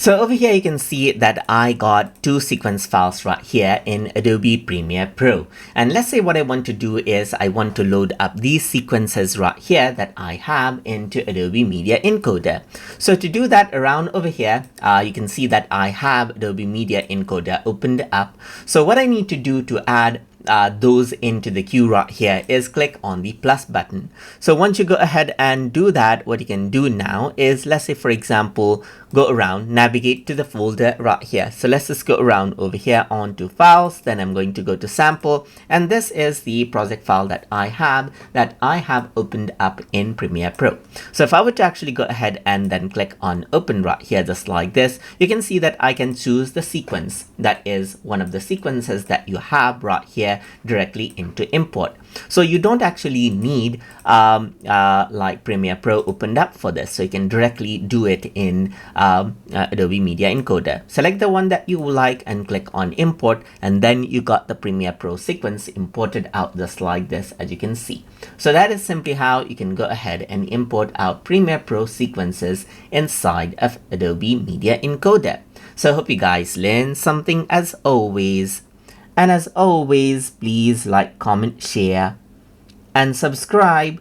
So over here, you can see that I got two sequence files right here in Adobe Premiere Pro. And let's say what I want to do is I want to load up these sequences right here that I have into Adobe Media Encoder. So to do that around over here, you can see that I have Adobe Media Encoder opened up. So what I need to do to add those into the queue right here is click on the plus button. So once you go ahead and do that, what you can do now is, let's say for example, go around, navigate to the folder right here. So let's just go around over here onto files, then I'm going to go to sample, and this is the project file that I have opened up in Premiere Pro. So if I were to actually go ahead and then click on open right here, just like this, you can see that I can choose the sequence that is one of the sequences that you have right here directly into import. So you don't actually need like Premiere Pro opened up for this. So you can directly do it in Adobe Media Encoder. Select the one that you like and click on import, and then you got the Premiere Pro sequence imported out just like this, as you can see. So that is simply how you can go ahead and import out Premiere Pro sequences inside of Adobe Media Encoder. So I hope you guys learned something as always. And as always, please like, comment, share, and subscribe.